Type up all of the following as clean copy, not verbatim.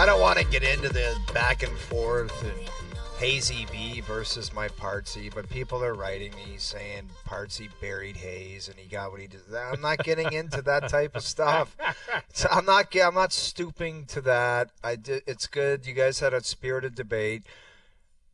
I don't want to get into the back and forth and Hazy B versus my Partsy, but people are writing me saying Partsy buried Hayes and he got what he did. I'm not getting into that type of stuff. So I'm not stooping to that. It's good. You guys had a spirited debate.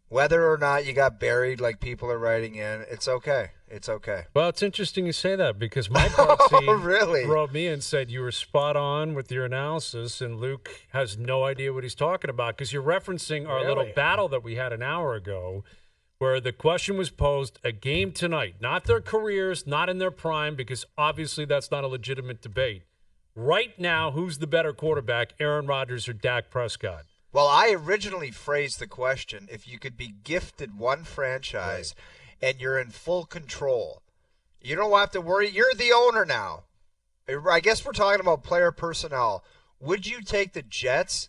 Whether or not you got buried like people are writing in, it's okay. It's okay. Well, it's interesting you say that because my Partsy really? wrote me and said you were spot on with your analysis, and Luke has no idea what he's talking about because you're referencing our little battle that we had an hour ago where the question was posed, a game tonight, not their careers, not in their prime, because obviously that's not a legitimate debate. Right now, who's the better quarterback, Aaron Rodgers or Dak Prescott? Well, I originally phrased the question, if you could be gifted one franchise and you're in full control, you don't have to worry. You're the owner now. I guess we're talking about player personnel. Would you take the Jets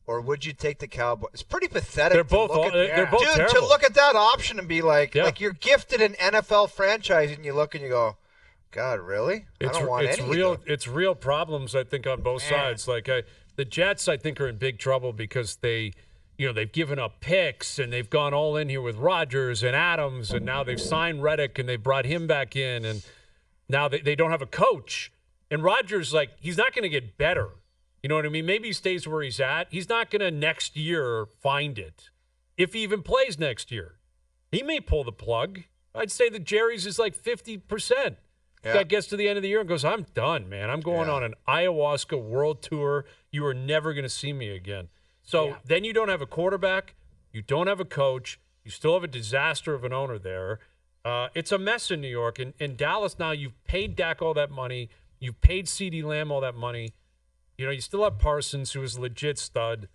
or would you take the Cowboys? It's pretty pathetic. They're both terrible. To look at that option and be like you're gifted an NFL franchise and you look and you go, God, really? I don't want any of them. It's real problems, I think, on both sides. Like the Jets, I think, are in big trouble because they've given up picks and they've gone all in here with Rodgers and Adams, and now they've signed Reddick and they brought him back in, and now they don't have a coach. And Rodgers, he's not going to get better. You know what I mean? Maybe he stays where he's at. He's not going to next year find it. If he even plays next year, he may pull the plug. I'd say that Jerry's is 50%. Yeah. Guy gets to the end of the year and goes, I'm done, man. I'm going on an ayahuasca world tour. You are never going to see me again. So then you don't have a quarterback. You don't have a coach. You still have a disaster of an owner there. It's a mess in New York. In Dallas now, you've paid Dak all that money. You've paid CeeDee Lamb all that money. You still have Parsons, who is a legit stud.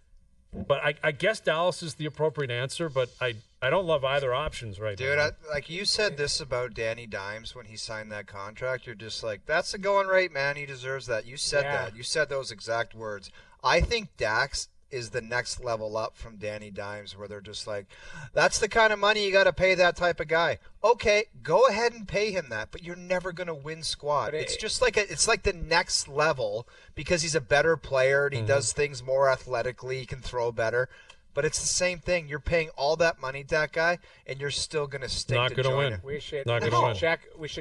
But I guess Dallas is the appropriate answer, but I don't love either options right now. Dude, you said this about Danny Dimes when he signed that contract. You're just like, that's the going rate, man. He deserves that. You said that. You said those exact words. I think Dax is the next level up from Danny Dimes, where they're just like, that's the kind of money you got to pay that type of guy. Okay, go ahead and pay him that, but you're never going to win squad. It's just it's like the next level because he's a better player and he does things more athletically. He can throw better. But it's the same thing. You're paying all that money to that guy, and you're still going to stick Not to going to join win. him. We should Not gonna win.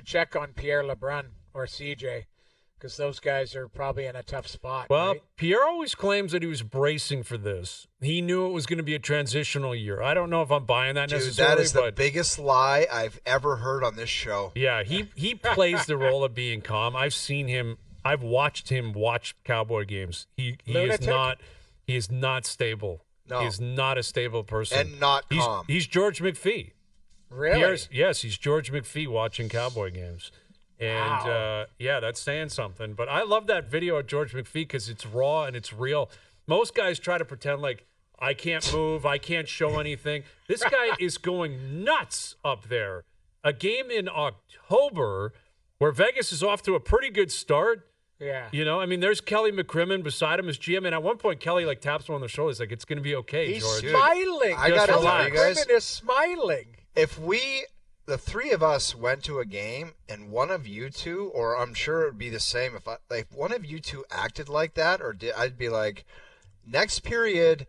check on Pierre LeBrun or CJ. Because those guys are probably in a tough spot. Well, right? Pierre always claims that he was bracing for this. He knew it was going to be a transitional year. I don't know if I'm buying that necessarily. That is the biggest lie I've ever heard on this show. Yeah, he plays the role of being calm. I've seen him. I've watched him watch Cowboy games. He is not stable. No. He is not a stable person. And not calm. He's George McPhee. Really? Yes, he's George McPhee watching Cowboy games. And, that's saying something. But I love that video of George McPhee because it's raw and it's real. Most guys try to pretend like, I can't move, I can't show anything. This guy is going nuts up there. A game in October where Vegas is off to a pretty good start. Yeah. There's Kelly McCrimmon beside him as GM. And at one point, Kelly, taps him on the shoulder. He's like, it's going to be okay, He's George. smiling. I got to tell you guys. McCrimmon is smiling. If the three of us went to a game and one of you two, or I'm sure it would be the same if one of you two acted like that, I'd be like, next period,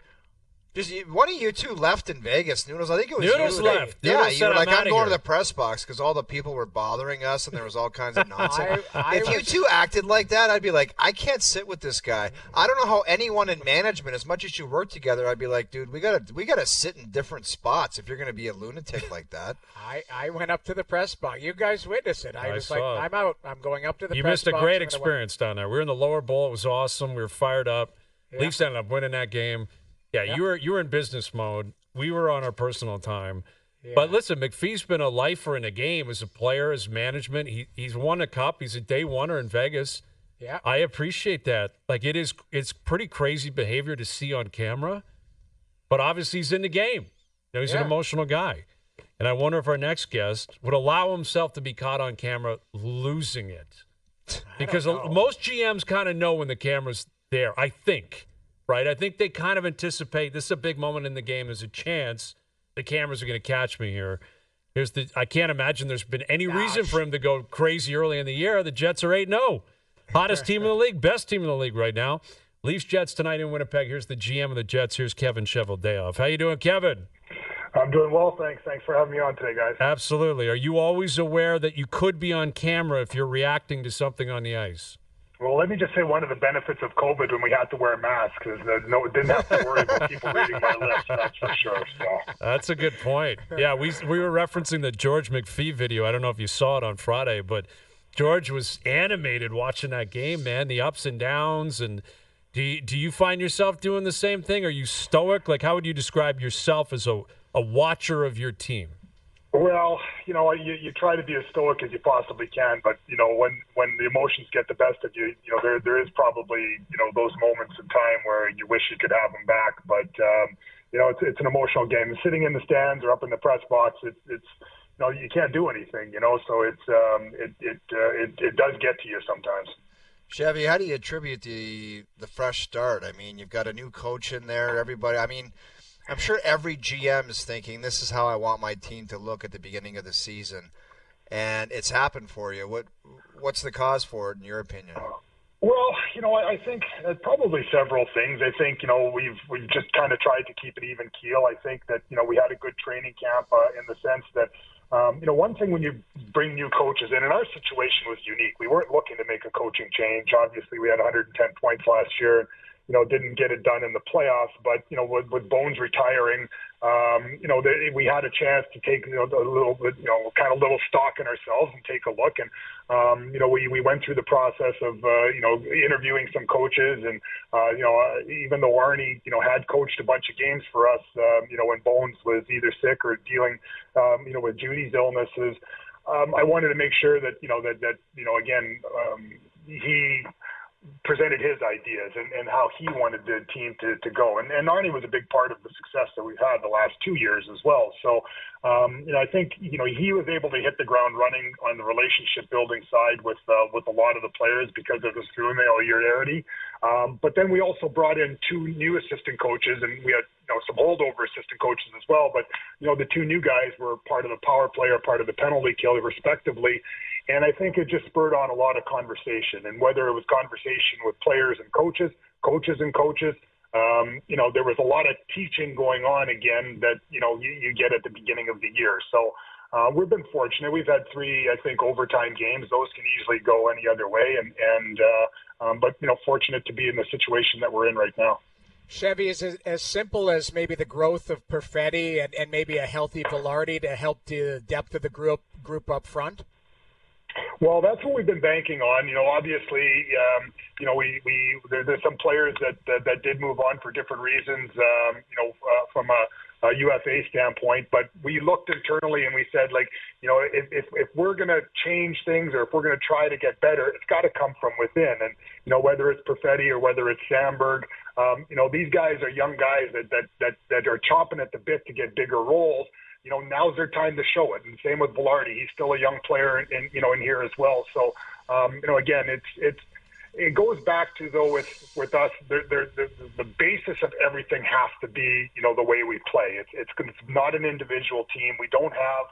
just one of you two left in Vegas. Noodles, I think it was Noodles you. left. Yeah, Noodles you said, were like, I'm outta going to here. the press box because all the people were bothering us and there was all kinds of nonsense. If you two acted like that, I'd be like, I can't sit with this guy. I don't know how anyone in management, as much as you work together, I'd be like, dude, we gotta sit in different spots if you're going to be a lunatic like that. I went up to the press box. You guys witnessed it. I was like, saw it. I'm out. I'm going up to the You press missed a box. great experience down there. We were in the lower bowl. It was awesome. We were fired up. Yeah. Leafs ended up winning that game. Yeah, you were in business mode. We were on our personal time. Yeah. But listen, McPhee's been a lifer in the game as a player, as management. He's won a cup. He's a day oneer in Vegas. Yeah. I appreciate that. It's pretty crazy behavior to see on camera. But obviously he's in the game. He's an emotional guy. And I wonder if our next guest would allow himself to be caught on camera losing it. Because most GMs kind of know when the camera's there, I think. Right? I think they kind of anticipate this is a big moment in the game. There's a chance the cameras are going to catch me here. I can't imagine there's been any reason for him to go crazy early in the year. The Jets are 8-0. Hottest team in the league, best team in the league right now. Leafs Jets tonight in Winnipeg. Here's the GM of the Jets. Here's Kevin Cheveldayoff. How you doing, Kevin? I'm doing well, thanks. Thanks for having me on today, guys. Absolutely. Are you always aware that you could be on camera if you're reacting to something on the ice? Well, let me just say one of the benefits of COVID when we had to wear masks is that didn't have to worry about people reading my lips, that's for sure. So. That's a good point. Yeah, we were referencing the George McPhee video. I don't know if you saw it on Friday, but George was animated watching that game, man, the ups and downs. And do you find yourself doing the same thing? Are you stoic? Like, how would you describe yourself as a watcher of your team? Well, you try to be as stoic as you possibly can, but when the emotions get the best of you, there is probably those moments in time where you wish you could have them back. But it's an emotional game. Sitting in the stands or up in the press box, it's you can't do anything. So it does get to you sometimes. Chevy, how do you attribute the fresh start? I mean, you've got a new coach in there. Everybody, I mean, I'm sure every GM is thinking, this is how I want my team to look at the beginning of the season. And it's happened for you. What's the cause for it, in your opinion? Well, I think probably several things. I think, we've just kind of tried to keep an even keel. I think that, we had a good training camp in the sense that, one thing when you bring new coaches in, and our situation was unique. We weren't looking to make a coaching change. Obviously, we had 110 points last year. Didn't get it done in the playoffs, but, with Bones retiring, we had a chance to take, a little bit, kind of little stock in ourselves and take a look. And, we went through the process of, interviewing some coaches and, even though Arnie, had coached a bunch of games for us, when Bones was either sick or dealing, with Judy's illnesses, I wanted to make sure that, again, he presented his ideas and how he wanted the team to go. And Arnie was a big part of the success that we've had the last 2 years as well. So, I think, he was able to hit the ground running on the relationship building side with a lot of the players because of his familiarity. But then we also brought in 2 new assistant coaches, and we had, some holdover assistant coaches as well. But, the 2 new guys were part of the power play or part of the penalty kill, respectively. And I think it just spurred on a lot of conversation. And whether it was conversation with players and coaches, there was a lot of teaching going on again that, you get at the beginning of the year. So we've been fortunate. We've had 3, I think, overtime games. Those can easily go any other way. But fortunate to be in the situation that we're in right now. Chevy, is it as simple as maybe the growth of Perfetti and maybe a healthy Vilardi to help the depth of the group up front? Well, that's what we've been banking on. Obviously, there's some players that did move on for different reasons, from a UFA standpoint. But we looked internally and we said, if we're going to change things or if we're going to try to get better, it's got to come from within. And, whether it's Perfetti or whether it's Sandberg, these guys are young guys that are chomping at the bit to get bigger roles. Now's their time to show it. And same with Vilardi. He's still a young player in here as well. So, again, it goes back to, though, with us, the basis of everything has to be, the way we play. It's not an individual team. We don't have,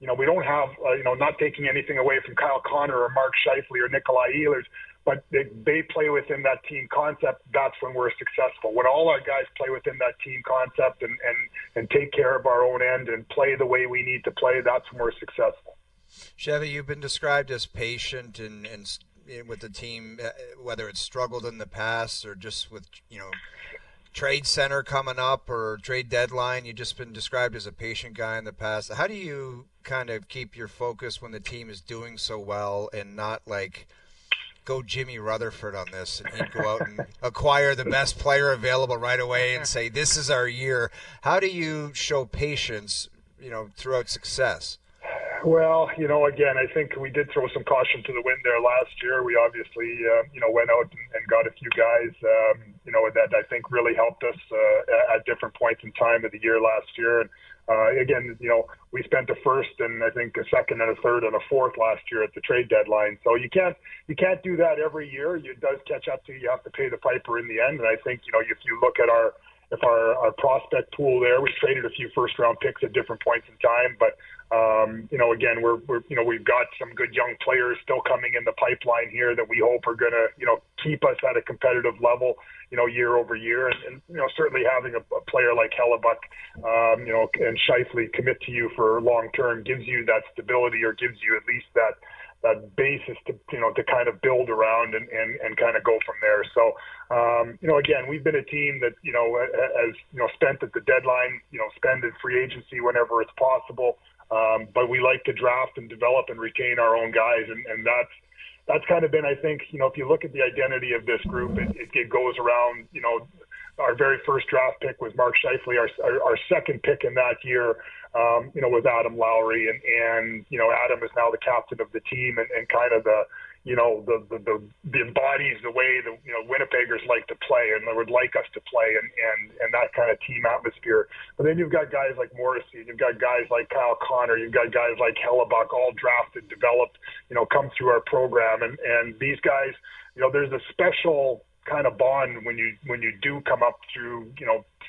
not taking anything away from Kyle Connor or Mark Scheifele or Nikolai Ehlers, but they play within that team concept. That's when we're successful. When all our guys play within that team concept and take care of our own end and play the way we need to play, that's when we're successful. Chevy, you've been described as patient and with the team, whether it's struggled in the past or just with, trade center coming up or trade deadline. You've just been described as a patient guy in the past. How do you kind of keep your focus when the team is doing so well and not go Jimmy Rutherford on this and he'd go out and acquire the best player available right away and say, this is our year? How do you show patience, throughout success? Well, again, I think we did throw some caution to the wind there last year. We obviously, went out and got a few guys, that I think really helped us at different points in time of the year last year. And again, we spent a first and I think a second and a third and a fourth last year at the trade deadline. So you can't do that every year. It does catch up to you. You have to pay the piper in the end. And I think, if you look at our if our prospect pool there, we traded a few first round picks at different points in time, but again, we've got some good young players still coming in the pipeline here that we hope are going to, keep us at a competitive level, year over year. And certainly having a player like Hellebuyck, and Scheifele commit to you for long term gives you that stability, or gives you at least that basis to kind of build around and kind of go from there. So, again, we've been a team that, has, spent at the deadline, spend in free agency whenever it's possible. But we like to draft and develop and retain our own guys. And that's kind of been, I think, if you look at the identity of this group, it goes around, our very first draft pick was Mark Scheifele. Our second pick in that year, was Adam Lowry, and Adam is now the captain of the team and kind of the embodies the way the Winnipeggers like to play and they would like us to play and that kind of team atmosphere. But then you've got guys like Morrissey, you've got guys like Kyle Connor, you've got guys like Hellebuyck, all drafted, developed, come through our program, and these guys, there's a special kind of bond when you do come up through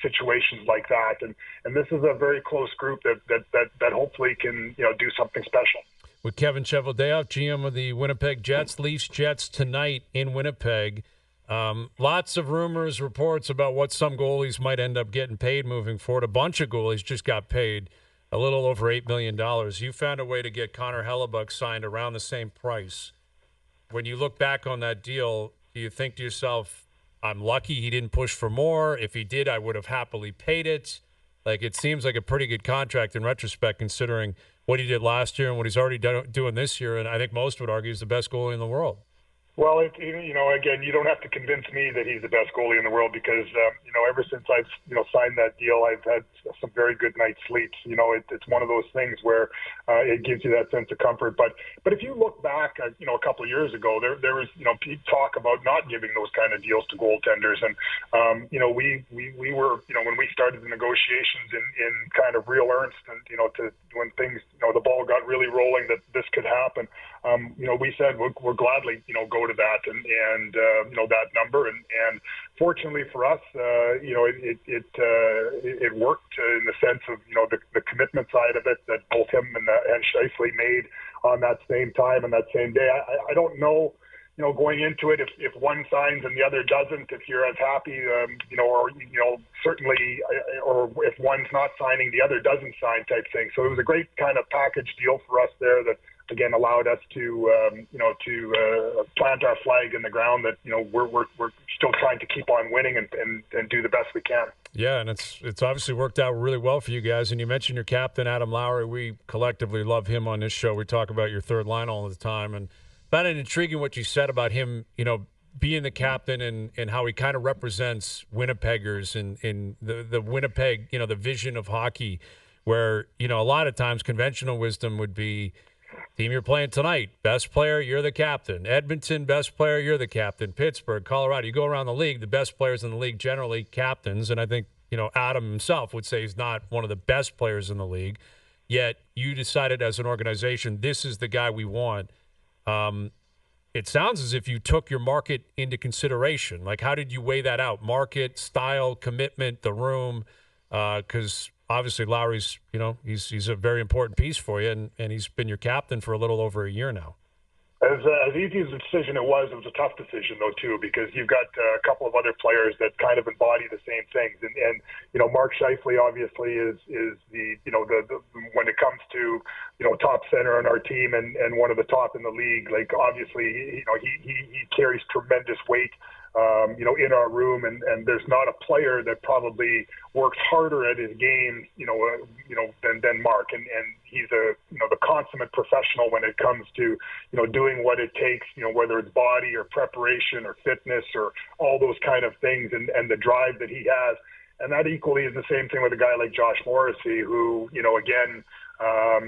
situations like that, and this is a very close group that hopefully can do something special. With Kevin Cheveldayoff, GM of the Winnipeg Jets, Leafs Jets tonight in Winnipeg. Lots of rumors, reports about what some goalies might end up getting paid moving forward. A bunch of goalies just got paid a little over $8 million. You found a way to get Connor Hellebuyck signed around the same price. When you look back on that deal, do you think to yourself, I'm lucky he didn't push for more? If he did, I would have happily paid it. Like, it seems like a pretty good contract in retrospect, considering what he did last year and what he's already doing this year. And I think most would argue he's the best goalie in the world. Well, again, you don't have to convince me that he's the best goalie in the world because, ever since I've, signed that deal, I've had some very good night's sleeps. It's one of those things where it gives you that sense of comfort. But if you look back, a couple of years ago, there was, talk about not giving those kind of deals to goaltenders. And, we were, when we started the negotiations in kind of real earnest and, when things, the ball got really rolling that this could happen, we said we'll gladly, go to that and that number. And fortunately for us, it worked in the sense of, the commitment side of it that both him and Scheifele made on that same time and that same day. I don't know, going into it, if one signs and the other doesn't, if you're as happy, certainly, or if one's not signing, the other doesn't sign type thing. So it was a great kind of package deal for us there that, again, allowed us to plant our flag in the ground that, we're still trying to keep on winning and do the best we can. Yeah, and it's obviously worked out really well for you guys. And you mentioned your captain, Adam Lowry. We collectively love him on this show. We talk about your third line all the time. And found it intriguing what you said about him, being the captain and how he kind of represents Winnipeggers in the Winnipeg, the vision of hockey, where, a lot of times conventional wisdom would be, team you're playing tonight, best player, you're the captain. Edmonton, best player, you're the captain. Pittsburgh, Colorado, you go around the league, the best players in the league generally captains. And I think, Adam himself would say he's not one of the best players in the league. Yet you decided as an organization, this is the guy we want. It sounds as if you took your market into consideration. Like, how did you weigh that out? Market, style, commitment, the room, because obviously Lowry's, he's a very important piece for you, and he's been your captain for a little over a year now. As easy as a decision it was a tough decision, though, too, because you've got a couple of other players that kind of embody the same things. And Mark Scheifele obviously is the when it comes to, top center on our team and one of the top in the league, like, obviously, he carries tremendous weight, in our room, and there's not a player that probably works harder at his game, than Mark, and he's the consummate professional when it comes to, doing what it takes, whether it's body or preparation or fitness or all those kind of things, and the drive that he has. And that equally is the same thing with a guy like Josh Morrissey, who, again,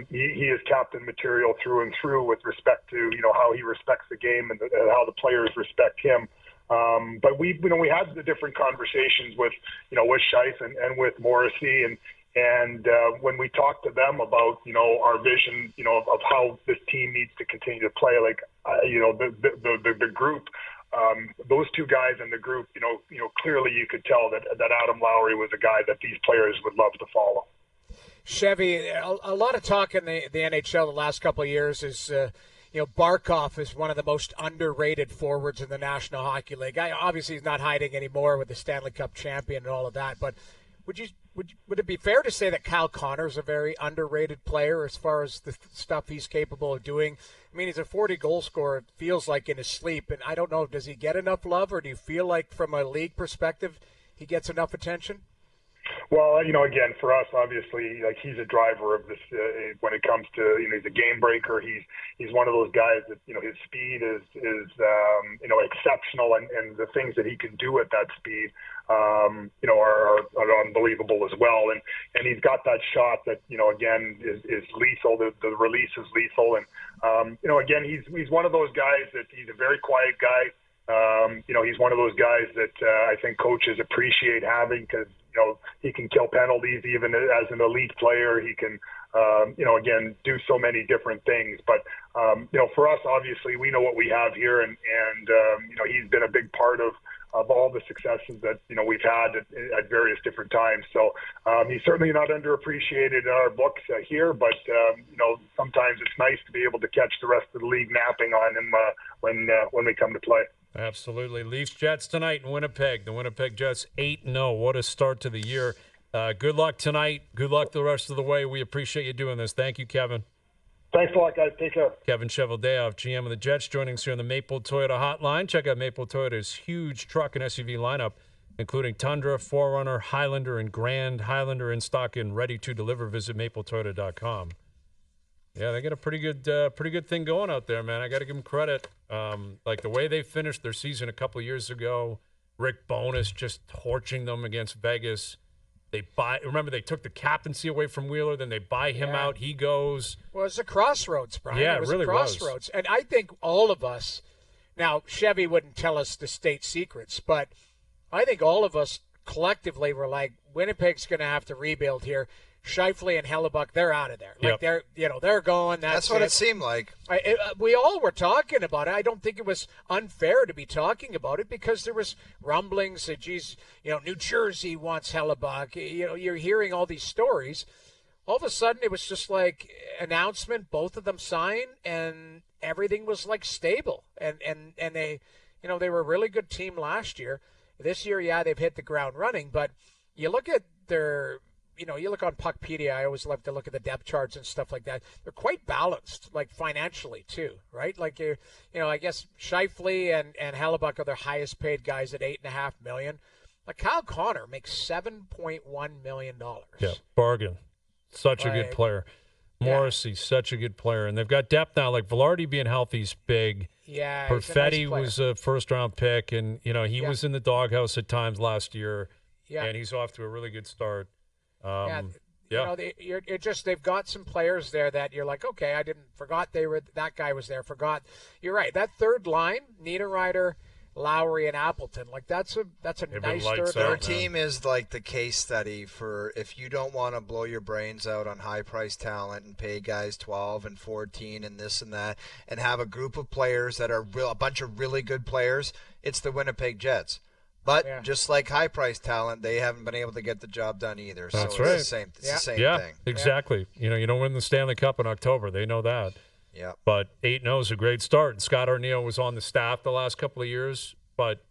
he is captain material through and through with respect to, how he respects the game and how the players respect him. But we had the different conversations with Scheif and with Morrissey, and when we talked to them about, our vision, of how this team needs to continue to play, like, the group those two guys in the group, clearly you could tell that Adam Lowry was a guy that these players would love to follow. Chevy, a lot of talk in the NHL the last couple of years is, Barkov is one of the most underrated forwards in the National Hockey League. Obviously, he's not hiding anymore with the Stanley Cup champion and all of that. But would it be fair to say that Kyle Connor's a very underrated player as far as the stuff he's capable of doing? I mean, he's a 40-goal scorer, it feels like, in his sleep. And I don't know, does he get enough love, or do you feel like from a league perspective he gets enough attention? Well, again, for us, obviously, like, he's a driver of this when it comes to, he's a game breaker. He's one of those guys that, his speed is exceptional, and the things that he can do at that speed, are unbelievable as well. And he's got that shot that, again, is lethal. The release is lethal. And, again, he's one of those guys that he's a very quiet guy. He's one of those guys that I think coaches appreciate having, because, he can kill penalties even as an elite player. He can, again, do so many different things. But, for us, obviously, we know what we have here, and he's been a big part of all the successes that, we've had at various different times. So he's certainly not underappreciated in our books here, but, sometimes it's nice to be able to catch the rest of the league napping on him when we come to play. Absolutely. Leafs Jets tonight in Winnipeg. The Winnipeg Jets 8-0. What a start to the year. Good luck tonight. Good luck the rest of the way. We appreciate you doing this. Thank you, Kevin. Thanks a lot, guys. Take care. Kevin Cheveldayoff, GM of the Jets, joining us here on the Maple Toyota Hotline. Check out Maple Toyota's huge truck and SUV lineup, including Tundra, 4Runner, Highlander, and Grand. Highlander in stock and ready to deliver. Visit mapletoyota.com. Yeah, they got a pretty good thing going out there, man. I got to give them credit. Like the way they finished their season a couple of years ago, Rick Bowness just torching them against Vegas. Remember, they took the captaincy away from Wheeler, then they buy him out. He goes. Well, it's a crossroads, Brian. Yeah, it was really a crossroads. And I think all of us, now Chevy wouldn't tell us the state secrets, but I think all of us collectively were like, Winnipeg's going to have to rebuild here. Scheifele and Hellebuyck, they're out of there. Like they're going. That's what it seemed like. We all were talking about it. I don't think it was unfair to be talking about it, because there was rumblings that, New Jersey wants Hellebuyck. You're hearing all these stories. All of a sudden, it was just like announcement. Both of them signed, and everything was like stable. And they, they were a really good team last year. This year, they've hit the ground running. But you look at their. You look on Puckpedia, I always love to look at the depth charts and stuff like that. They're quite balanced, like financially too, right? Like, I guess Scheifele and Hellebuyck are their highest paid guys at $8.5 million. Like Kyle Connor makes $7.1 million. Yeah, bargain. Such a good player. Morrissey, such a good player. And they've got depth now, like Vilardi being healthy is big. Yeah, Perfetti was a first-round pick, and, he was in the doghouse at times last year, and he's off to a really good start. They've got some players there that you're like, okay, forgot that guy was there. You're right. That third line, Niederreiter, Lowry, and Appleton, like that's a nice third. Their team is like the case study for if you don't want to blow your brains out on high-priced talent and pay guys 12 and 14 and this and that, and have a group of players that are a bunch of really good players. It's the Winnipeg Jets. But just like high-priced talent, they haven't been able to get the job done either. That's so right. It's the same thing. Exactly. You don't win the Stanley Cup in October. They know that. Yeah. But 8-0 is a great start. And Scott Arniel was on the staff the last couple of years. But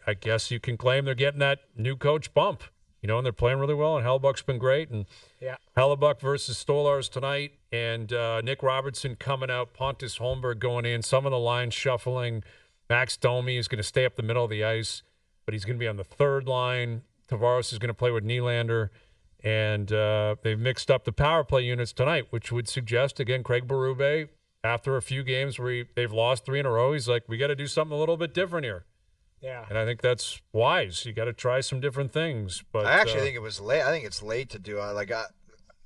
I guess you can claim they're getting that new coach bump. And they're playing really well. And Hellebuyck's been great. And Hellebuyck versus Stolars tonight. And Nick Robertson coming out. Pontus Holmberg going in. Some of the lines shuffling. Max Domi is going to stay up the middle of the ice, but he's going to be on the third line. Tavares is going to play with Nylander. And they've mixed up the power play units tonight, which would suggest, again, Craig Berube, after a few games where they've lost 3 in a row, he's like, we got to do something a little bit different here. Yeah. And I think that's wise. You got to try some different things. But I actually think it was late. I think it's late to do it. Like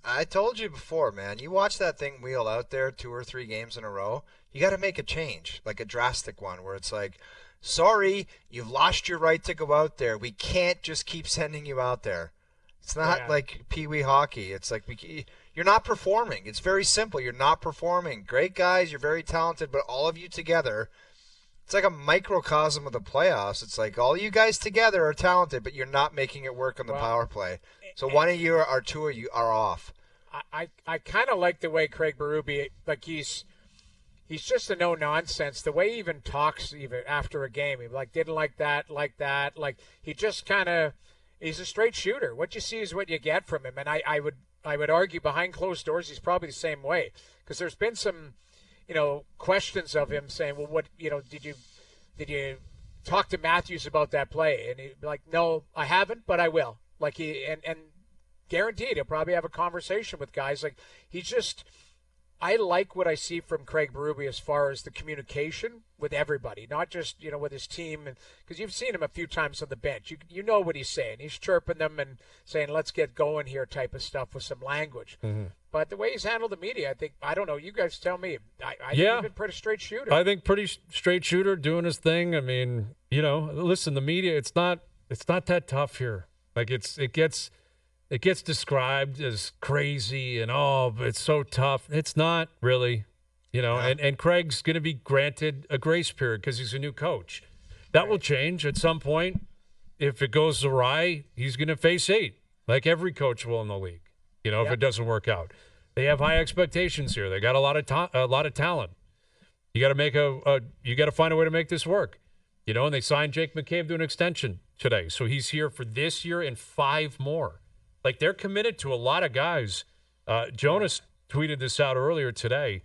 I told you before, man, you watch that thing wheel out there 2 or 3 games in a row, you got to make a change, like a drastic one where it's like, sorry, you've lost your right to go out there. We can't just keep sending you out there. It's not like Pee-wee hockey. It's like you're not performing. It's very simple. You're not performing. Great guys. You're very talented, but all of you together It's like a microcosm of the playoffs. It's like all you guys together are talented, but you're not making it work on the power play. So one of you or two of you are off. I kind of like the way Craig Berube, like he's just a no-nonsense. The way he even talks even after a game, he didn't like that. Like he just kind of, he's a straight shooter. What you see is what you get from him. And I would argue behind closed doors he's probably the same way, because there's been some, questions of him saying, well, what, did you talk to Matthews about that play? And he'd be like, no, I haven't, but I will. Like and guaranteed he'll probably have a conversation with guys. Like I like what I see from Craig Berube as far as the communication with everybody, not just, with his team. Because you've seen him a few times on the bench. You know what he's saying. He's chirping them and saying, let's get going here type of stuff with some language. Mm-hmm. But the way he's handled the media, I don't know. You guys tell me. I think he's been pretty straight shooter. I think pretty straight shooter, doing his thing. I mean, listen, the media, it's not that tough here. Like it gets described as crazy and but it's so tough. It's not really, and Craig's going to be granted a grace period because he's a new coach. That will change at some point. If it goes awry, he's going to face 8, like every coach will in the league, if it doesn't work out. They have high expectations here. They got a lot of talent. You got to you got to find a way to make this work. And they signed Jake McCabe to an extension today. So he's here for this year and 5 more. Like, they're committed to a lot of guys. Jonas tweeted this out earlier today.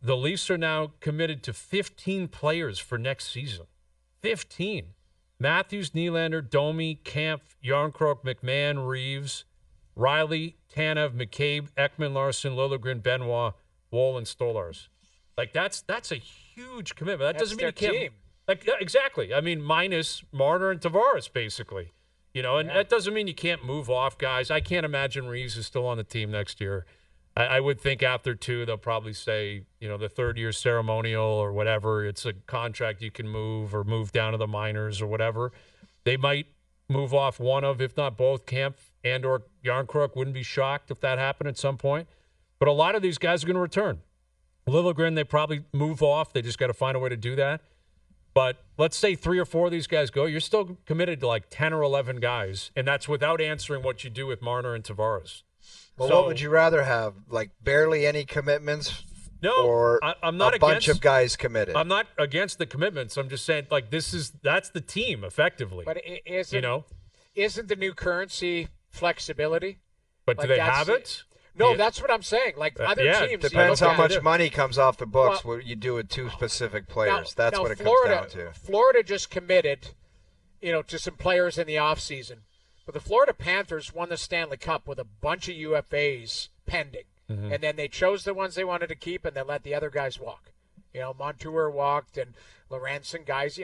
The Leafs are now committed to 15 players for next season. 15. Matthews, Nylander, Domi, Kampf, Jarnkrok, McMahon, Reeves, Riley, Tanev, McCabe, Ekman, Larson, Liljegren, Benoit, Woll, and Stolarz. Like, that's a huge commitment. That doesn't mean you can't. Team. Exactly. I mean, minus Marner and Tavares, basically. And that doesn't mean you can't move off guys. I can't imagine Reeves is still on the team next year. I would think after 2, they'll probably say, the third-year ceremonial or whatever. It's a contract you can move or move down to the minors or whatever. They might move off one of, if not both, Kampf and or Jarnkrok. Wouldn't be shocked if that happened at some point. But a lot of these guys are going to return. Liljegren, they probably move off. They just got to find a way to do that. But let's say 3 or 4 of these guys go. You're still committed to like 10 or 11 guys, and that's without answering what you do with Marner and Tavares. Well, what would you rather have? Like barely any commitments? No, or I'm not a bunch of guys committed? I'm not against the commitments. I'm just saying, like, that's the team, effectively. But isn't the new currency flexibility? But do they have it? No, that's what I'm saying. Like other teams, depends how much money comes off the books. What you do with 2 specific players. That's what it comes down to. Florida just committed, to some players in the offseason. But the Florida Panthers won the Stanley Cup with a bunch of UFAs pending, and then they chose the ones they wanted to keep, and they let the other guys walk. Montour walked, and Lorentz and guys.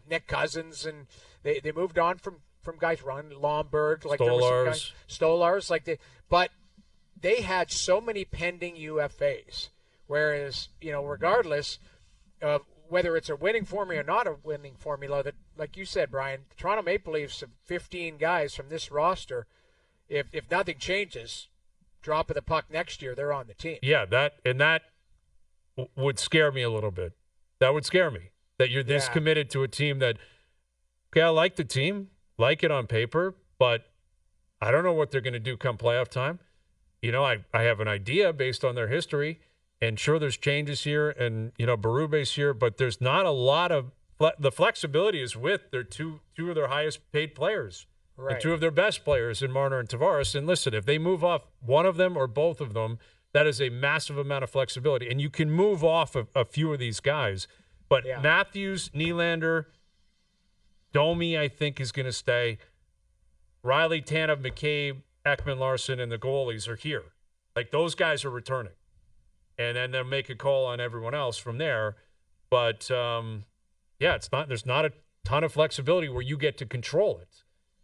Nick Cousins, and they moved on from guys. Ron Lomberg, like there were some guys, Stolarz, but they had so many pending UFAs, whereas, regardless of whether it's a winning formula or not a winning formula, that, like you said, Brian, the Toronto Maple Leafs have 15 guys from this roster. If nothing changes, drop of the puck next year, they're on the team. Yeah, that would scare me a little bit. That would scare me, that you're this committed to a team that, okay, I like the team, like it on paper, but I don't know what they're going to do come playoff time. I have an idea based on their history, and sure, there's changes here, and, Berube's here, but there's not a lot of the flexibility is with their two of their highest paid players, right, and 2 of their best players in Marner and Tavares. And listen, if they move off one of them or both of them, that is a massive amount of flexibility, and you can move off a few of these guys. But Matthews, Nylander, Domi, I think, is going to stay. Riley, Tanev, McCabe, Ekman, Larson, and the goalies are here. Like, those guys are returning. And then they'll make a call on everyone else from there. But, there's not a ton of flexibility where you get to control it.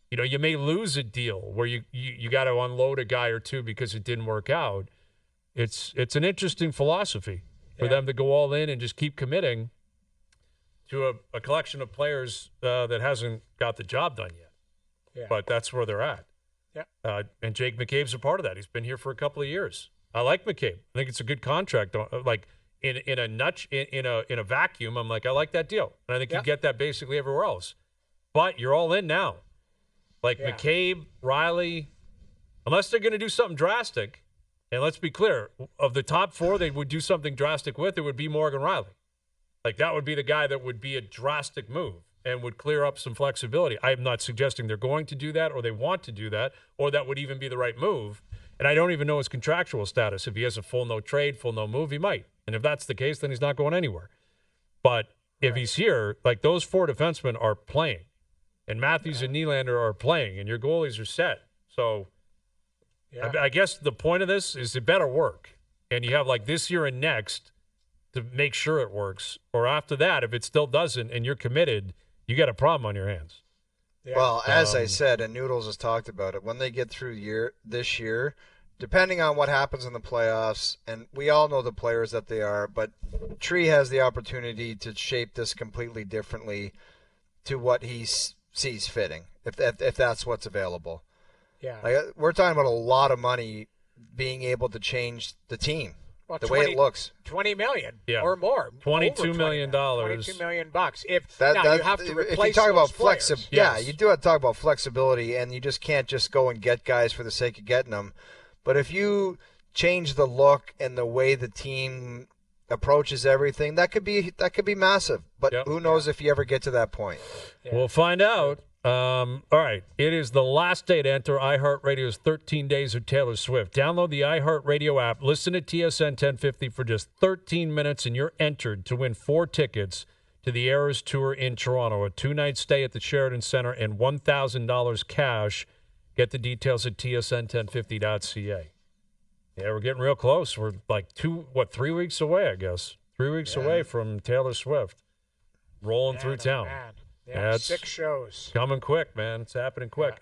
You may lose a deal where you got to unload a guy or 2 because it didn't work out. It's an interesting philosophy for them to go all in and just keep committing to a collection of players that hasn't got the job done yet. Yeah. But that's where they're at. Yeah. And Jake McCabe's a part of that. He's been here for a couple of years. I like McCabe. I think it's a good contract. Like, in a vacuum, I'm like, I like that deal. And I think you get that basically everywhere else. But you're all in now. Like McCabe, Riley, unless they're going to do something drastic, and let's be clear, of the top four they would do something drastic with, it would be Morgan Riley. Like, that would be the guy that would be a drastic move and would clear up some flexibility. I'm not suggesting they're going to do that or they want to do that or that would even be the right move. And I don't even know his contractual status. If he has a full no trade, full no move, he might. And if that's the case, then he's not going anywhere. But if he's here, like, those four defensemen are playing. And Matthews and Nylander are playing, and your goalies are set. So I guess the point of this is it better work. And you have, like, this year and next to make sure it works. Or after that, if it still doesn't and you're committed, you got a problem on your hands. Yeah. Well, as I said, and Noodles has talked about it, when they get through this year, depending on what happens in the playoffs, and we all know the players that they are, but Tree has the opportunity to shape this completely differently to what he sees fitting, if that's what's available. Yeah, like, we're talking about a lot of money being able to change the team. Well, the way it looks. $20 million or more. $22 million. $22 million. If you have to replace if you talk about flexibility. Yeah, you do have to talk about flexibility, and you just can't just go and get guys for the sake of getting them. But if you change the look and the way the team approaches everything, that could be massive. But who knows if you ever get to that point? Yeah. We'll find out. All right. It is the last day to enter iHeartRadio's 13 Days of Taylor Swift. Download the iHeartRadio app. Listen to TSN 1050 for just 13 minutes, and you're entered to win 4 tickets to the Eras Tour in Toronto, a 2-night stay at the Sheraton Center, and $1,000 cash. Get the details at tsn1050.ca. Yeah, we're getting real close. We're like 3 weeks away, I guess. 3 weeks away from Taylor Swift rolling through town. Man. Yeah, 6 shows. Coming quick, man. It's happening quick.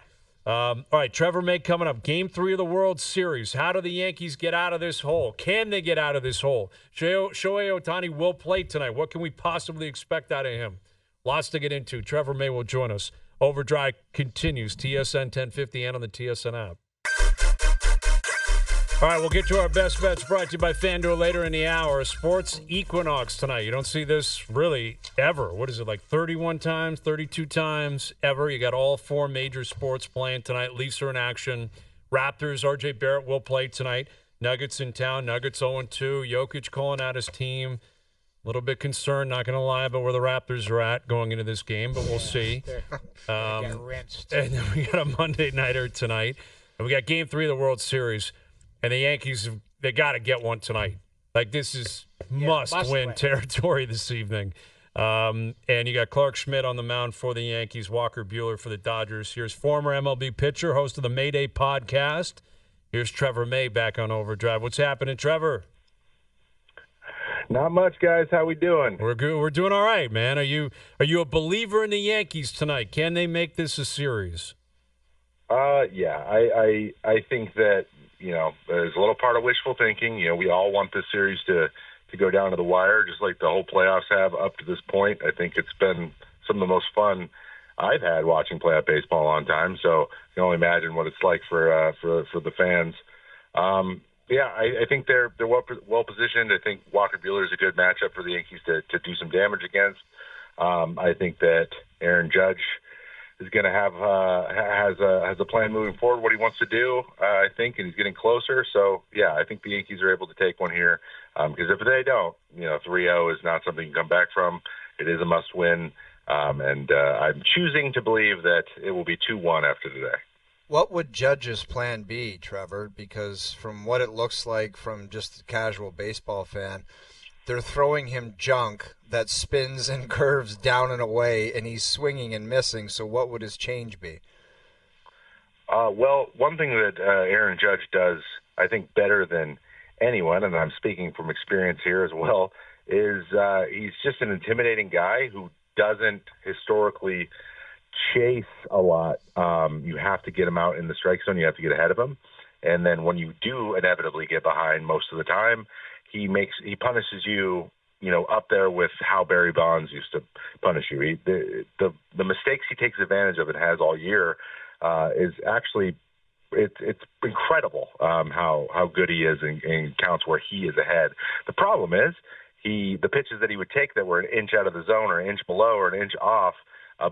All right, Trevor May coming up. Game 3 of the World Series. How do the Yankees get out of this hole? Can they get out of this hole? Shohei Ohtani will play tonight. What can we possibly expect out of him? Lots to get into. Trevor May will join us. OverDrive continues. TSN 1050 and on the TSN app. All right, we'll get to our best bets brought to you by FanDuel later in the hour. Sports Equinox tonight. You don't see this really ever. What is it, like 31 times, 32 times ever? You got all 4 major sports playing tonight. Leafs are in action. Raptors, R.J. Barrett will play tonight. Nuggets in town. Nuggets 0-2. Jokic calling out his team. A little bit concerned, not going to lie, about where the Raptors are at going into this game, but we'll see. Get rinsed. And then we got a Monday nighter tonight. And we got Game 3 of the World Series. And the Yankees, they got to get one tonight. Like, this is must-win territory this evening. And you got Clark Schmidt on the mound for the Yankees, Walker Buehler for the Dodgers. Here's former MLB pitcher, host of the MayDay podcast. Here's Trevor May back on OverDrive. What's happening, Trevor? Not much, guys. How we doing? We're good. We're doing all right, man. Are you a believer in the Yankees tonight? Can they make this a series? Yeah. I think that, there's a little part of wishful thinking. We all want this series to go down to the wire, just like the whole playoffs have up to this point. I think it's been some of the most fun I've had watching playoff baseball in a long time. So you can only imagine what it's like for the fans. I think they're well positioned. I think Walker Buehler is a good matchup for the Yankees to do some damage against. I think that Aaron Judge is going to have has a plan moving forward, what he wants to do, I think, and he's getting closer. So, I think the Yankees are able to take one here because if they don't, 3-0 is not something you can come back from. It is a must-win, and I'm choosing to believe that it will be 2-1 after today. What would Judge's plan be, Trevor? Because from what it looks like from just a casual baseball fan, they're throwing him junk that spins and curves down and away, and he's swinging and missing. So what would his change be? Well, one thing that Aaron Judge does, I think, better than anyone, and I'm speaking from experience here as well, is he's just an intimidating guy who doesn't historically chase a lot. You have to get him out in the strike zone. You have to get ahead of him. And then when you do inevitably get behind most of the time, he punishes you, up there with how Barry Bonds used to punish you. The mistakes he takes advantage of and has all year is actually it's incredible how good he is and counts where he is ahead. The problem is the pitches that he would take that were an inch out of the zone or an inch below or an inch off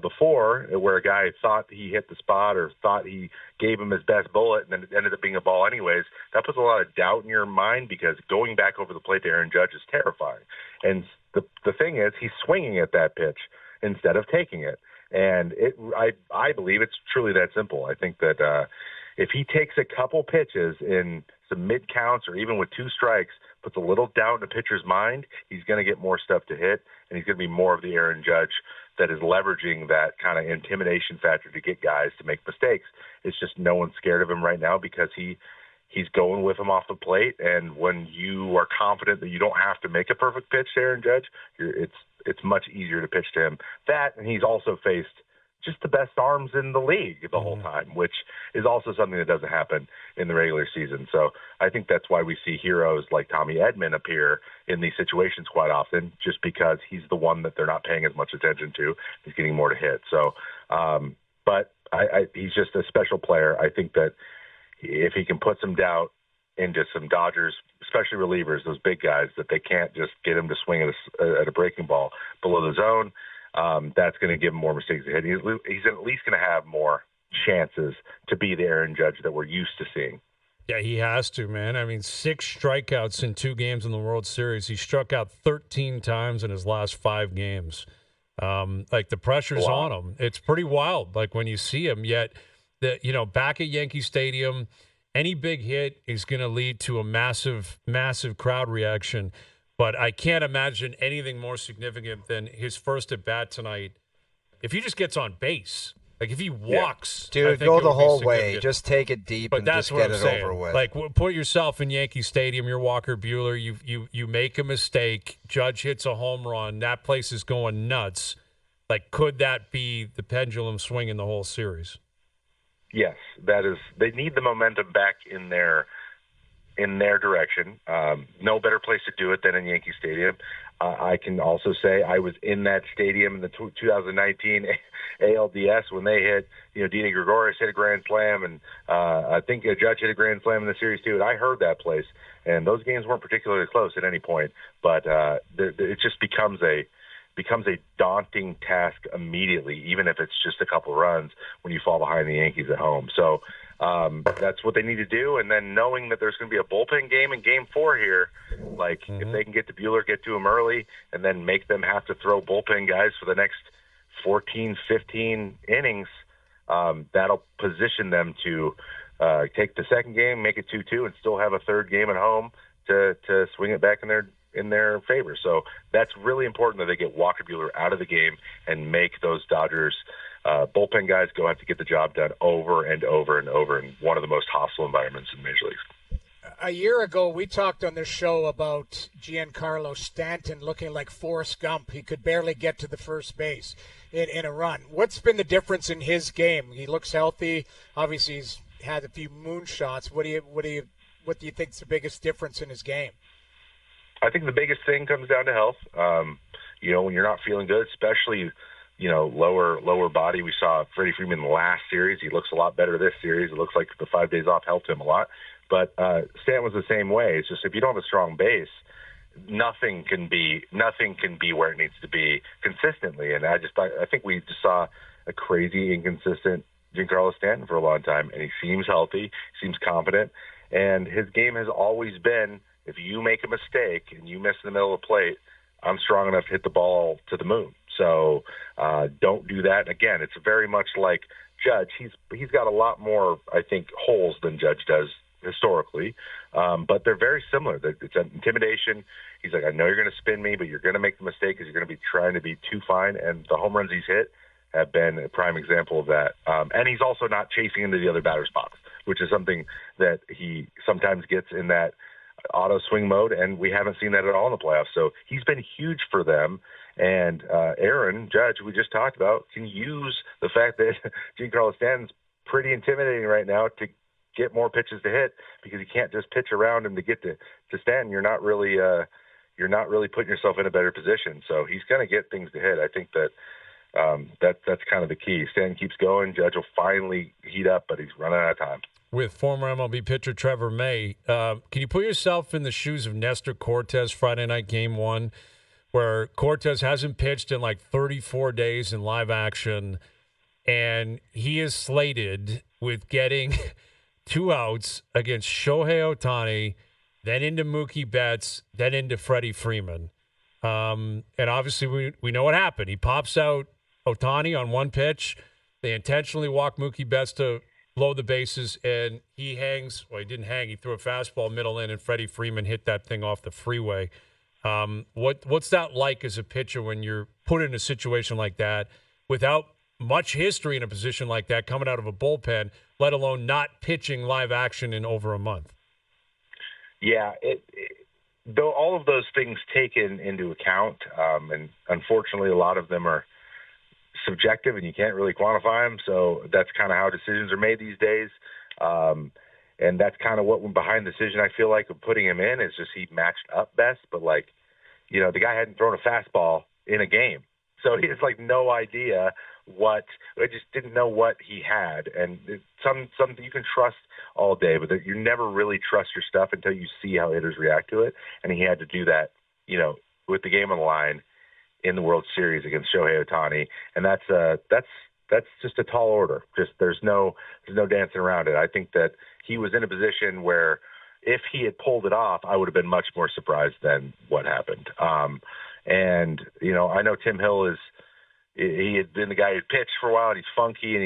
before, where a guy thought he hit the spot or thought he gave him his best bullet and then it ended up being a ball anyways, that puts a lot of doubt in your mind because going back over the plate to Aaron Judge is terrifying. And the thing is, he's swinging at that pitch instead of taking it. And I believe it's truly that simple. I think that if he takes a couple pitches in some mid counts or even with 2 strikes, puts a little doubt in the pitcher's mind, he's going to get more stuff to hit, and he's going to be more of the Aaron Judge that is leveraging that kind of intimidation factor to get guys to make mistakes. It's just no one's scared of him right now because he's going with him off the plate, and when you are confident that you don't have to make a perfect pitch to Aaron Judge, it's much easier to pitch to him. That, and he's also faced just the best arms in the league the whole time, which is also something that doesn't happen in the regular season. So I think that's why we see heroes like Tommy Edman appear in these situations quite often, just because he's the one that they're not paying as much attention to. He's getting more to hit. So, but he's just a special player. I think that if he can put some doubt into some Dodgers, especially relievers, those big guys, that they can't just get him to swing at a breaking ball below the zone, that's going to give him more mistakes to hit. He's at least going to have more chances to be the Aaron Judge that we're used to seeing. Yeah, he has to, man. I mean, 6 strikeouts in 2 games in the World Series. He struck out 13 times in his last 5 games. Like, the pressure's on him. It's pretty wild, like, when you see him. Yet, back at Yankee Stadium, any big hit is going to lead to a massive, massive crowd reaction. But I can't imagine anything more significant than his first at-bat tonight. If he just gets on base, like if he walks. Dude, go the whole way. Just take it deep and just get it over with. Like, put yourself in Yankee Stadium. You're Walker Buehler. You make a mistake. Judge hits a home run. That place is going nuts. Like, could that be the pendulum swinging the whole series? Yes, that is. They need the momentum back in their direction. No better place to do it than in Yankee Stadium. I can also say I was in that stadium in the 2019 ALDS when they hit, Dina Gregorius hit a grand slam, and I think a Judge hit a grand slam in the series too. And I heard that place, and those games weren't particularly close at any point. But it just becomes a daunting task immediately, even if it's just a couple runs when you fall behind the Yankees at home. So that's what they need to do. And then knowing that there's going to be a bullpen game in Game 4 here, if they can get to Buehler, get to him early, and then make them have to throw bullpen guys for the next 14, 15 innings, that'll position them to take the second game, make it 2-2, and still have a third game at home to swing it back in their favor. So that's really important that they get Walker Buehler out of the game and make those Dodgers bullpen guys go have to get the job done over and over and over in one of the most hostile environments in Major League. A year ago, we talked on this show about Giancarlo Stanton looking like Forrest Gump. He could barely get to the first base in a run. What's been the difference in his game? He looks healthy. Obviously, he's had a few moonshots. What do you think is the biggest difference in his game? I think the biggest thing comes down to health. When you're not feeling good, especially lower body. We saw Freddie Freeman in the last series. He looks a lot better this series. It looks like the 5 days off helped him a lot. But Stanton was the same way. It's just if you don't have a strong base, nothing can be where it needs to be consistently. And I think we just saw a crazy inconsistent Giancarlo Stanton for a long time. And he seems healthy, seems confident, and his game has always been, if you make a mistake and you miss in the middle of the plate, I'm strong enough to hit the ball to the moon. So don't do that. And again, it's very much like Judge. He's got a lot more, I think, holes than Judge does historically, but they're very similar. It's an intimidation. He's like, I know you're going to spin me, but you're going to make the mistake because you're going to be trying to be too fine. And the home runs he's hit have been a prime example of that. And he's also not chasing into the other batter's box, which is something that he sometimes gets in that auto swing mode, and we haven't seen that at all in the playoffs. So he's been huge for them. And Aaron Judge, we just talked about, can use the fact that Giancarlo Stanton's pretty intimidating right now to get more pitches to hit, because you can't just pitch around him to get to Stanton. You're not really putting yourself in a better position. So he's going to get things to hit. I think that that's kind of the key. Stanton keeps going. Judge will finally heat up, but he's running out of time. with former MLB pitcher Trevor May. Can you put yourself in the shoes of Nestor Cortes Friday night game 1, where Cortes hasn't pitched in like 34 days in live action, and he is slated with getting 2 outs against Shohei Ohtani, then into Mookie Betts, then into Freddie Freeman. And obviously we know what happened. He pops out Ohtani on 1 pitch. They intentionally walk Mookie Betts to load the bases, and he hangs. Well, he didn't hang. He threw a fastball middle in, and Freddie Freeman hit that thing off the freeway. What's that like as a pitcher when you're put in a situation like that without much history in a position like that, coming out of a bullpen, let alone not pitching live action in over a month? Yeah, though all of those things taken into account, and unfortunately a lot of them are subjective and you can't really quantify them. So that's kind of how decisions are made these days. And that's kind of what went behind the decision, I feel like, of putting him in, is just he matched up best. But, like, you know, the guy hadn't thrown a fastball in a game. So he has, like, no idea I just didn't know what he had. And some you can trust all day, but you never really trust your stuff until you see how hitters react to it. And he had to do that, you know, with the game on the line in the World Series against Shohei Ohtani. And that's just a tall order. Just there's no dancing around it. I think that he was in a position where if he had pulled it off, I would have been much more surprised than what happened. And, you know, I know Tim Hill he had been the guy who pitched for a while, and he's funky, and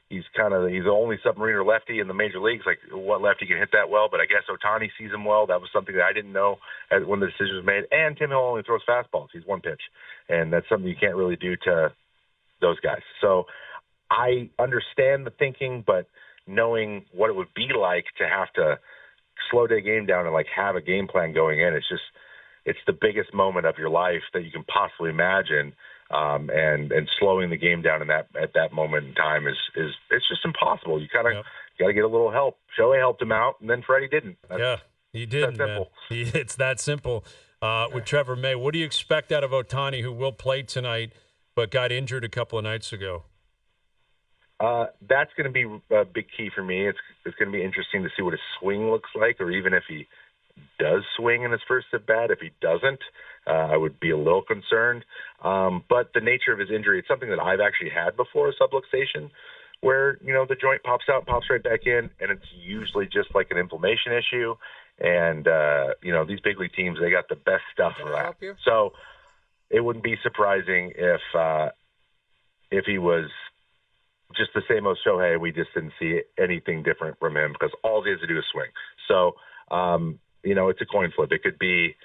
he's the only submariner lefty in the major leagues. Like, what lefty can hit that well? But I guess Ohtani sees him well. That was something that I didn't know when the decision was made. And Tim Hill only throws fastballs. He's 1 pitch. And that's something you can't really do to those guys. So I understand the thinking, but knowing what it would be like to have to slow the game down and, like, have a game plan going in, it's the biggest moment of your life that you can possibly imagine. And slowing the game down at that moment in time is it's just impossible. You kind of got to get a little help. Shohei helped him out, and then Freddie didn't. He didn't. That simple. It's that simple. With Trevor May, what do you expect out of Ohtani, who will play tonight but got injured a couple of nights ago? That's going to be a big key for me. It's going to be interesting to see what his swing looks like, or even if he does swing in his first at bat. If he doesn't, I would be a little concerned. But the nature of his injury, it's something that I've actually had before, a subluxation, where, you know, the joint pops out, pops right back in, and it's usually just like an inflammation issue. And, you know, these big league teams, they got the best stuff for that. So it wouldn't be surprising if he was just the same as Shohei. We just didn't see anything different from him because all he has to do is swing. So, you know, it's a coin flip. It could be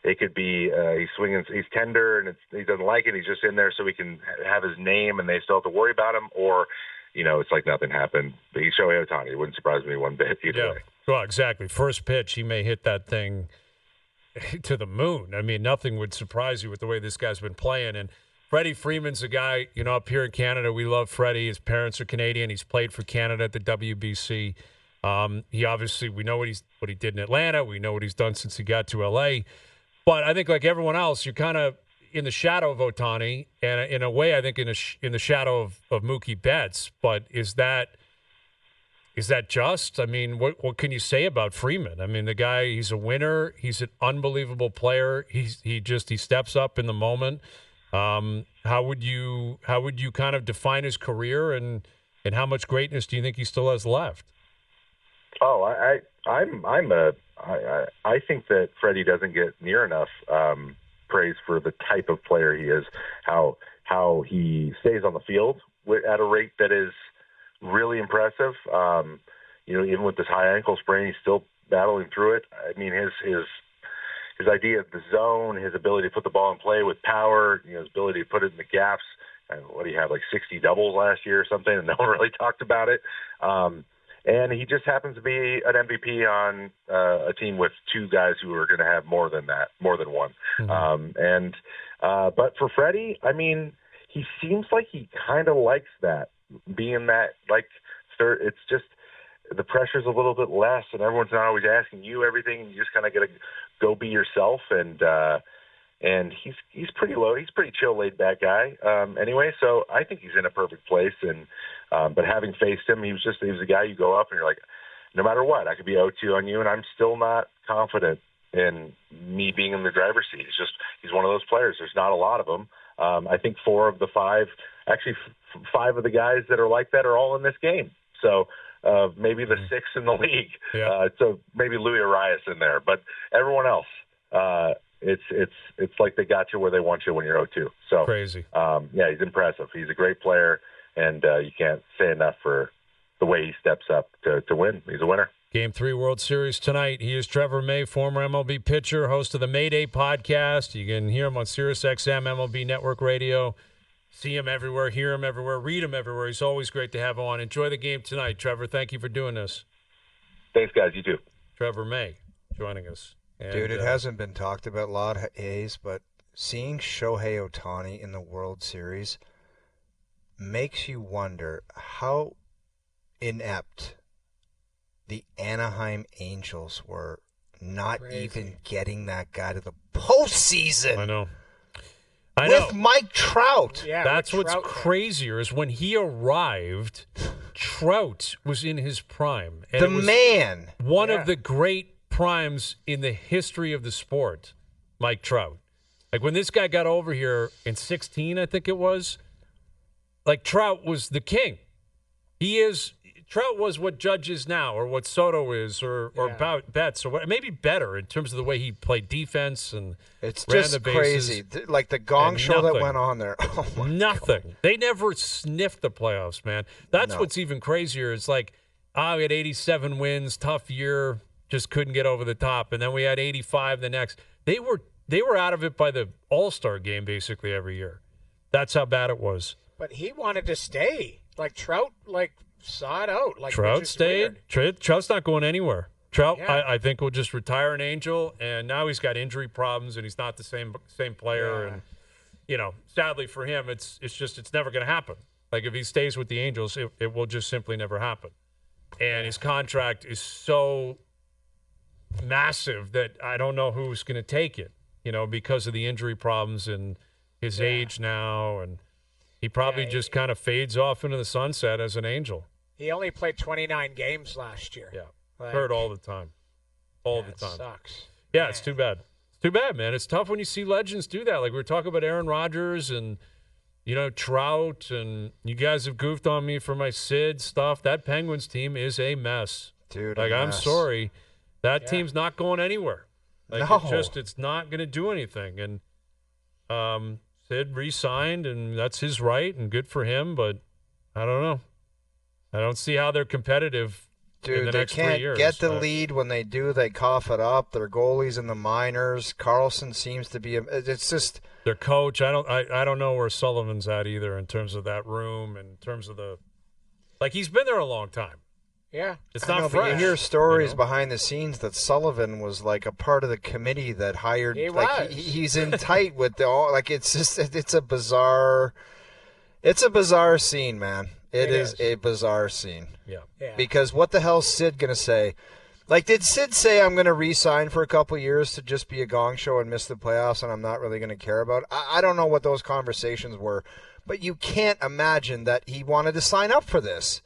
he's swinging, he's tender, and he doesn't like it. He's just in there so he can have his name, and they still have to worry about him. Or, you know, it's like nothing happened. But he's Shohei Ohtani. It wouldn't surprise me one bit either way. Well, exactly. First pitch, he may hit that thing to the moon. I mean, nothing would surprise you with the way this guy's been playing. And Freddie Freeman's a guy, you know, up here in Canada, we love Freddie. His parents are Canadian. He's played for Canada at the WBC. He obviously, we know what he did in Atlanta. We know what he's done since he got to L.A. But I think, like everyone else, you're kind of in the shadow of Ohtani, and in a way, I think in the shadow of Mookie Betts. But is that just? I mean, what can you say about Freeman? I mean, the guy, he's a winner. He's an unbelievable player. He steps up in the moment. How would you kind of define his career, and how much greatness do you think he still has left? Oh, I think that Freddie doesn't get near enough praise for the type of player he is, how he stays on the field at a rate that is really impressive. You know, even with this high ankle sprain, he's still battling through it. I mean, his idea of the zone, his ability to put the ball in play with power, you know, his ability to put it in the gaps. What he had, like 60 doubles last year or something, and no one really talked about it. And he just happens to be an MVP on a team with 2 guys who are going to have more than one. Mm-hmm. But for Freddie, I mean, he seems like he kind of likes that, being that, like, third. It's just the pressure's a little bit less, and everyone's not always asking you everything. You just kind of got to go be yourself, and he's pretty low. He's pretty chill, laid back guy. Anyway, so I think he's in a perfect place. And but having faced him, he was a guy you go up and you're like, no matter what, I could be 0-2 on you, and I'm still not confident in me being in the driver's seat. It's just he's one of those players. There's not a lot of them. I think 4 of the 5, actually 5 of the guys that are like that are all in this game. So maybe the 6th in the league. Yeah. So maybe Louis Arias in there, but everyone else, it's like they got you where they want you when you're 0-2. So crazy. Yeah, he's impressive. He's a great player, and you can't say enough for the way he steps up to win. He's a winner. Game 3 World Series tonight. He is Trevor May, former MLB pitcher, host of the MayDay podcast. You can hear him on SiriusXM, MLB Network Radio. See him everywhere, hear him everywhere, read him everywhere. He's always great to have on. Enjoy the game tonight, Trevor. Thank you for doing this. Thanks, guys. You too. Trevor May joining us. And, dude, it hasn't been talked about a lot, Hayes, but seeing Shohei Ohtani in the World Series makes you wonder how inept the Anaheim Angels were not even getting that guy to the postseason. I know. With Mike Trout. Yeah, that's what's crazier is when he arrived, Trout was in his prime. And the man. One of the great primes in the history of the sport, Mike Trout. Like when this guy got over here in 16, I think it was, like Trout was the king. Trout was what Judge is now, or what Soto is, or Betts, or what, maybe better in terms of the way he played defense and it's ran just the bases. crazy. Like the gong show that went on there. Oh my nothing. God. They never sniffed the playoffs, man. That's what's even crazier. It's like, we had 87 wins, tough year, just couldn't get over the top, and then we had 85 the next. They were out of it by the All-Star game basically every year. That's how bad it was. But he wanted to stay. Like Trout, saw it out. Like Trout stayed. Trout's not going anywhere. Trout, Yeah. I think, will just retire an Angel, and now he's got injury problems, and he's not the same player. Yeah. And sadly for him, it's never going to happen. Like if he stays with the Angels, it will just simply never happen. And his contract is so massive that I don't know who's going to take it. Because of the injury problems and his age now, and he probably just kind of fades off into the sunset as an Angel. He only played 29 games last year. Yeah, heard all the time. All the time. It sucks. Yeah, it's too bad. It's too bad, man. It's tough when you see legends do that. Like we were talking about Aaron Rodgers and, Trout, and you guys have goofed on me for my Sid stuff. That Penguins team is a mess. Dude, I'm sorry. That team's not going anywhere. It's not going to do anything. And Sid re-signed, and that's his right, and good for him. But I don't know. I don't see how they're competitive in the next 3 years. They can't get the lead. When they do, they cough it up. Their goalie's in the minors. Carlson seems to be it's just their coach. I don't know where Sullivan's at either in terms of that room, in terms of he's been there a long time. Yeah. It's not fresh. You hear stories behind the scenes that Sullivan was like a part of the committee that hired. He's in tight with it's a bizarre scene, man. It is a bizarre scene. Yeah. Because what the hell's Sid gonna say? Like, did Sid say I'm gonna re-sign for a couple of years to just be a gong show and miss the playoffs, and I'm not really gonna care about it? I don't know what those conversations were, but you can't imagine that he wanted to sign up for this.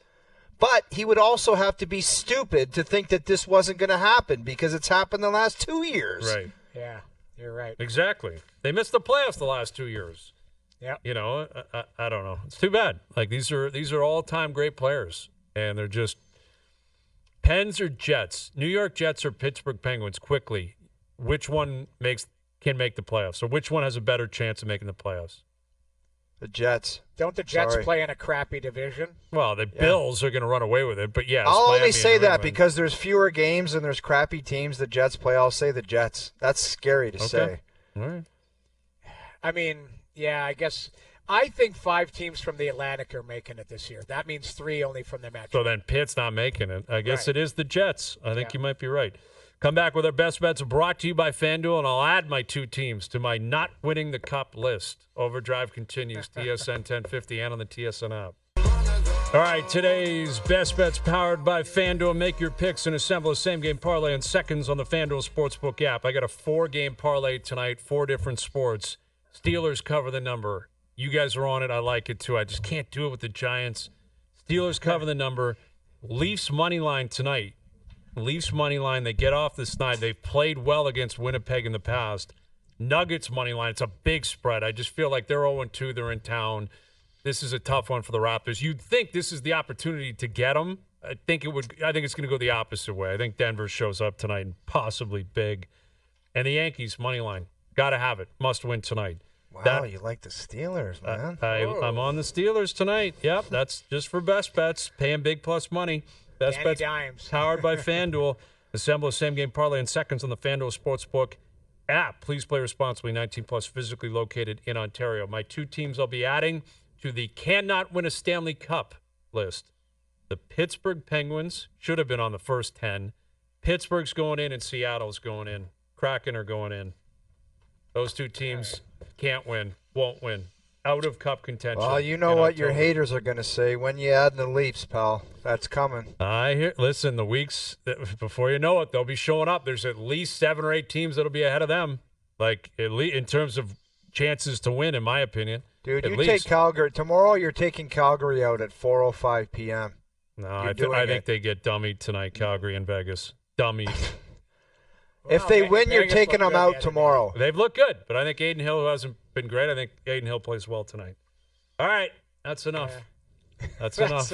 But he would also have to be stupid to think that this wasn't going to happen because it's happened the last 2 years. Right. Yeah, you're right. Exactly. They missed the playoffs the last 2 years. Yeah. I don't know. It's too bad. Like these are all-time great players, and they're just Pens or Jets. New York Jets or Pittsburgh Penguins. Quickly, which one can make the playoffs? Or which one has a better chance of making the playoffs? The Jets. Don't the Jets play in a crappy division? Well, the Bills are going to run away with it, but yes. I'll only say that because there's fewer games and there's crappy teams the Jets play. I'll say the Jets. That's scary to say. All right. I mean, I guess I think 5 teams from the Atlantic are making it this year. That means 3 only from the Metro. So then Pitt's not making it. I guess it is the Jets. I think you might be right. Come back with our best bets brought to you by FanDuel, and I'll add my 2 teams to my not winning the cup list. OverDrive continues, TSN 1050 and on the TSN app. All right, today's best bets powered by FanDuel. Make your picks and assemble a same-game parlay in seconds on the FanDuel Sportsbook app. I got a 4-game parlay tonight, 4 different sports. Steelers cover the number. You guys are on it. I like it, too. I just can't do it with the Giants. Steelers cover the number. Leafs money line tonight. Leafs money line. They get off this night. They've played well against Winnipeg in the past. Nuggets money line. It's a big spread. I just feel like they're 0-2. They're in town. This is a tough one for the Raptors. You'd think this is the opportunity to get them. I think it's going to go the opposite way. I think Denver shows up tonight and possibly big. And the Yankees money line. Got to have it. Must win tonight. Wow, you like the Steelers, man. I'm on the Steelers tonight. Yep, that's just for best bets. Paying big plus money. Best bets dimes. powered by FanDuel. Assemble a same-game parlay in seconds on the FanDuel Sportsbook app. Please play responsibly. 18 plus, physically located in Ontario. My 2 teams I'll be adding to the cannot win a Stanley Cup list. The Pittsburgh Penguins should have been on the first 10. Pittsburgh's going in and Seattle's going in. Kraken are going in. Those 2 teams can't win, won't win. Out of Cup contention. Well, you know what your haters are going to say when you add in the Leafs, pal. That's coming. Listen, the weeks before you know it, they'll be showing up. There's at least 7 or 8 teams that'll be ahead of them. Like, at least in terms of chances to win, in my opinion. Dude, take Calgary. Tomorrow you're taking Calgary out at 4:05 p.m. No, I think they get dummied tonight, Calgary and Vegas. Dummied. If they win, you're taking them out tomorrow. They've looked good, but I think Aiden Hill, who hasn't been great, I think Aiden Hill plays well tonight. All right, that's enough. That's enough.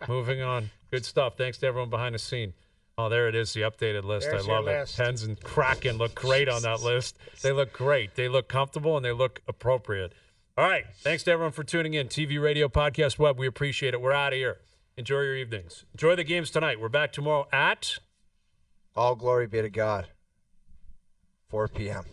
Moving on. Good stuff. Thanks to everyone behind the scene. Oh, there it is, the updated list. There's I love your it. list. Pens and Kraken look great on that list. They look great. They look comfortable, and they look appropriate. All right, thanks to everyone for tuning in. TV, radio, podcast, web, we appreciate it. We're out of here. Enjoy your evenings. Enjoy the games tonight. We're back tomorrow at... All glory be to God. 4 p.m.